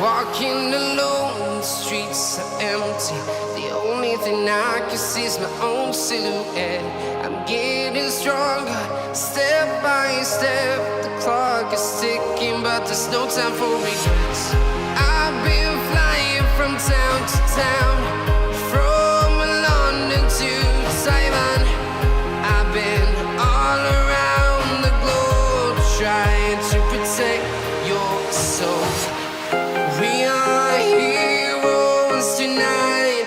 Walking alone, the streets are empty. The only thing I can see is my own silhouette. I'm getting stronger, step by step. The clock is ticking, but there's no time for regrets. I've been flying from town to town, from London to Taiwan. I've been all around the globe, trying to protect your soul. We are heroes tonight.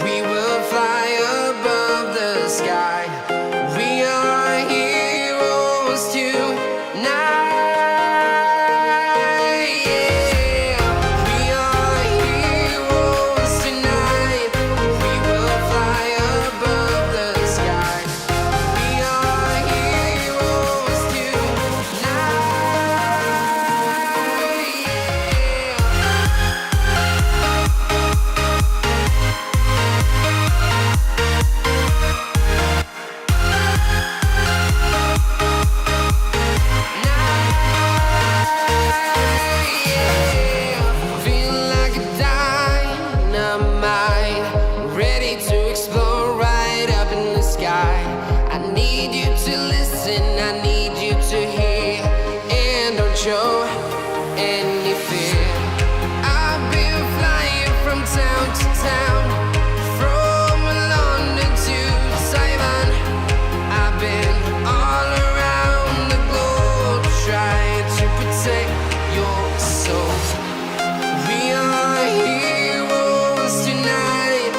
We will fly above the sky. We are heroes tonight. Yeah. We are heroes tonight. We will fly above the sky. We are heroes tonight. Feel like a dynamite, ready to explode right up in the sky. I need you to listen, I need you to hear, and don't show any fear. I've been flying from town to town, from London to Taiwan. I've been all around the globe, trying to protect your soul. We are heroes tonight.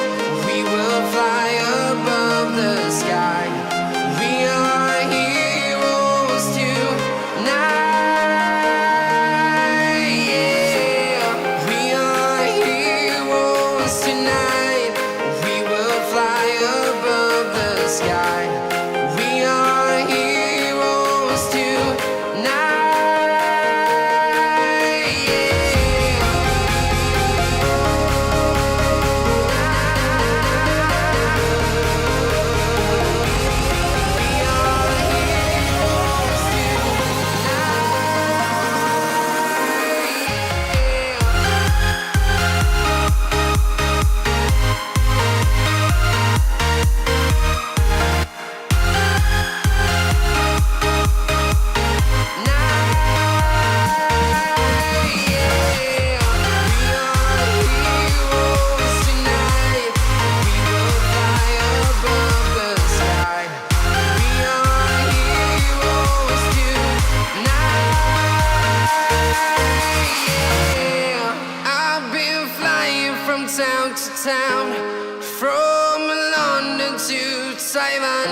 We will fly above the sky. We are heroes tonight. Yeah. We are heroes tonight. We will fly above the sky. We are heroes tonight. I've been flying from town to town, from London to Taiwan.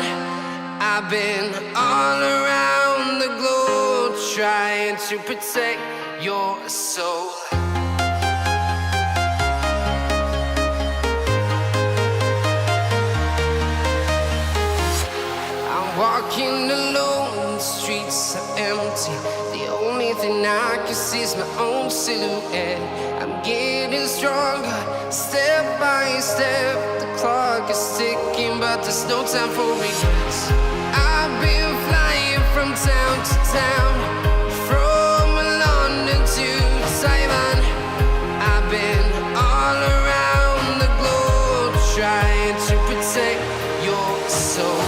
I've been all around the globe, trying to protect your soul. I'm walking alone, the streets are empty. The only thing I can see is my own silhouette. I'm getting stronger, step by step. The clock is ticking, but there's no time for regrets. I've been flying from town to town, from London to Taiwan. I've been all around the globe, trying to protect your soul.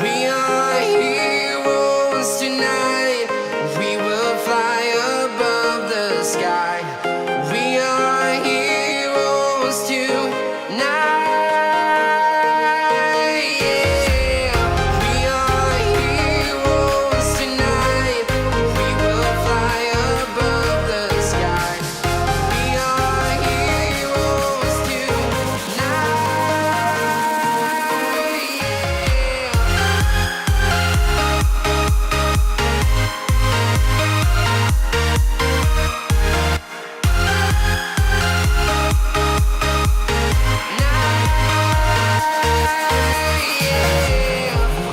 We are heroes tonight. We will fly above the sky. We are heroes tonight. Yeah. We are heroes tonight. We will fly above the sky. We are heroes tonight.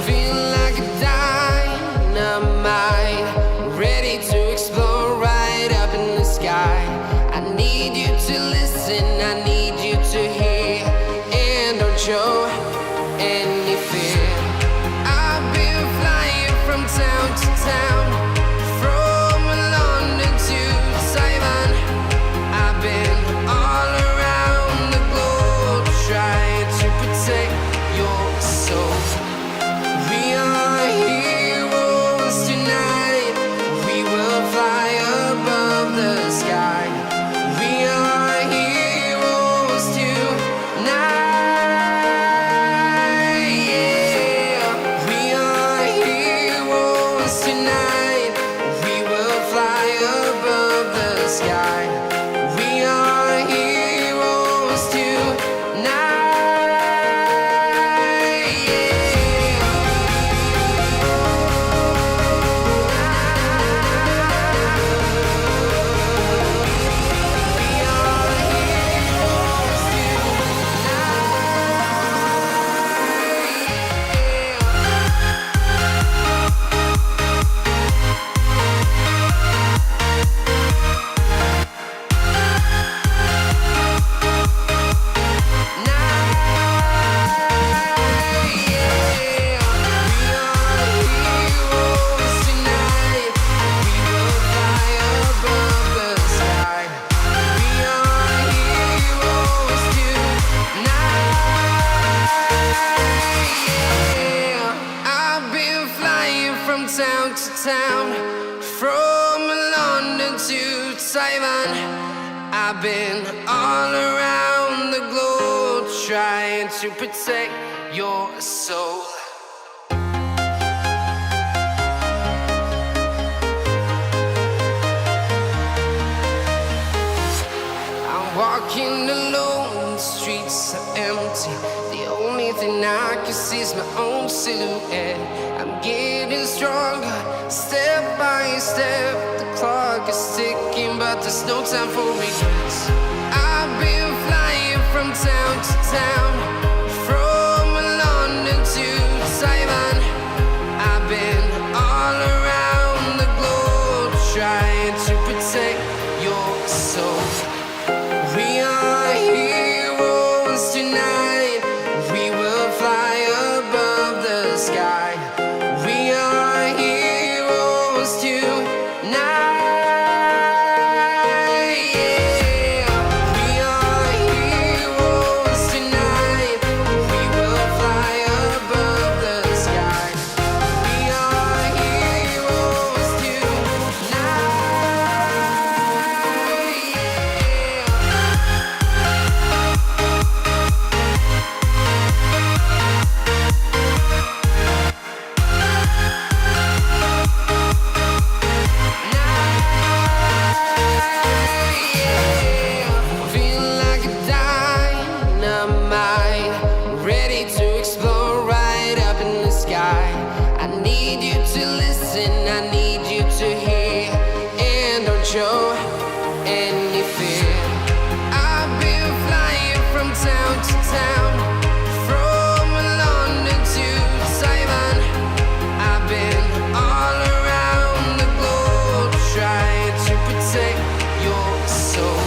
Feel like a dynamite, ready to explode right up in the sky. I need you to listen, I need you to hear, and don't show any fear. I've been flying from town to town, from London to Taiwan. Taiwan. I've been all around the globe trying to protect your soul. I'm walking alone, the streets are empty. The only thing I can see is my own silhouette. I'm getting stronger, step by step. The clock is ticking, but there's no time for regrets. I've been flying from town to town, from London to Taiwan. I've been all around the globe trying to protect your soul. We are heroes tonight. We will fly above the sky. We are heroes tonight. Show any fear. I've been flying from town to town, from London to Taiwan. I've been all around the globe trying to protect your soul.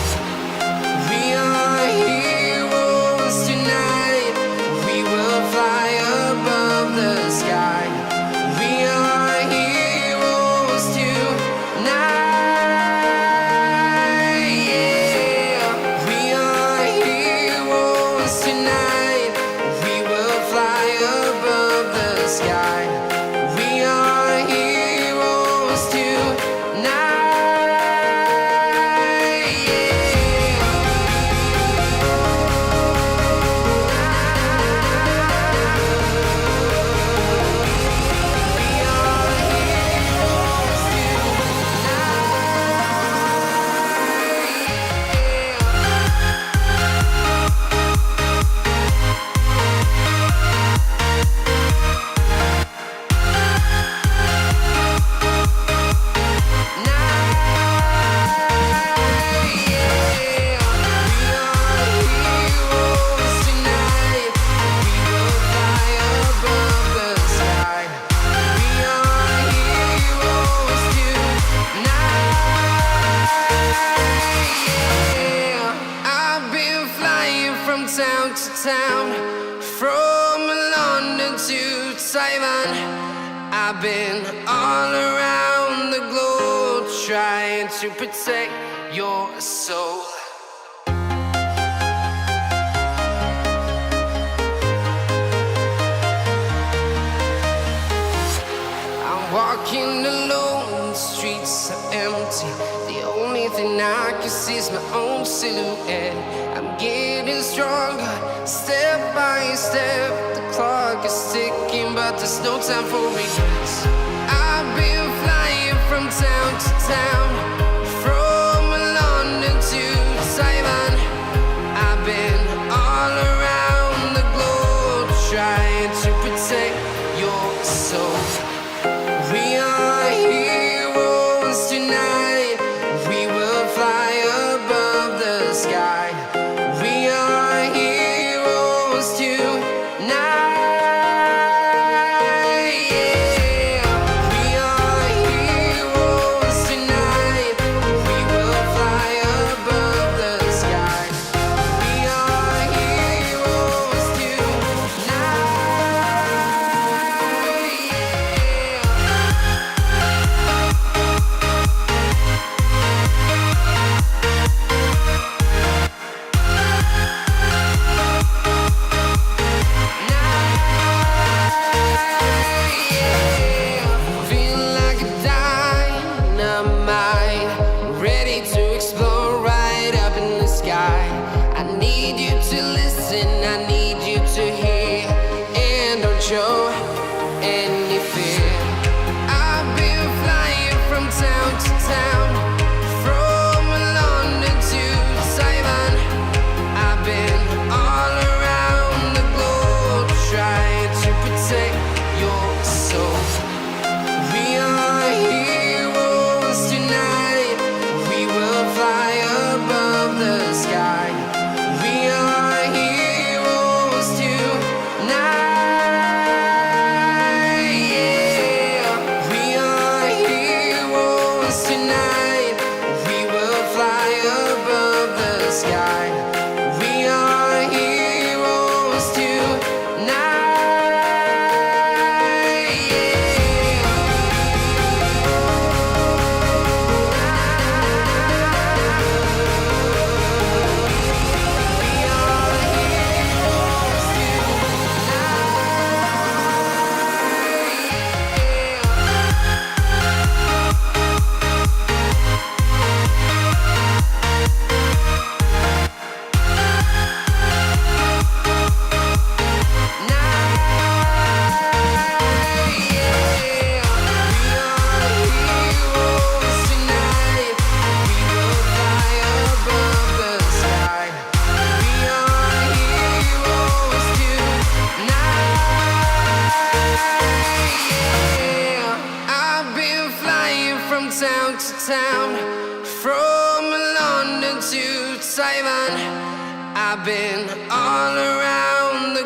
We are heroes tonight. We will fly above the sky. We are heroes tonight. Town to town, from London to Taiwan. I've been all around the globe trying to protect your soul. I'm walking alone, the streets are empty. The only thing I can see is my own silhouette. I'm getting stronger, step by step. The clock is ticking, but there's no time for regrets. I've been flying from town to town, from London to Taiwan. I've been all around the globe trying to protect your soul. We are heroes tonight. We will fly above the sky. We are heroes tonight. We are heroes tonight. town to town, from London to Taiwan. I've been all around the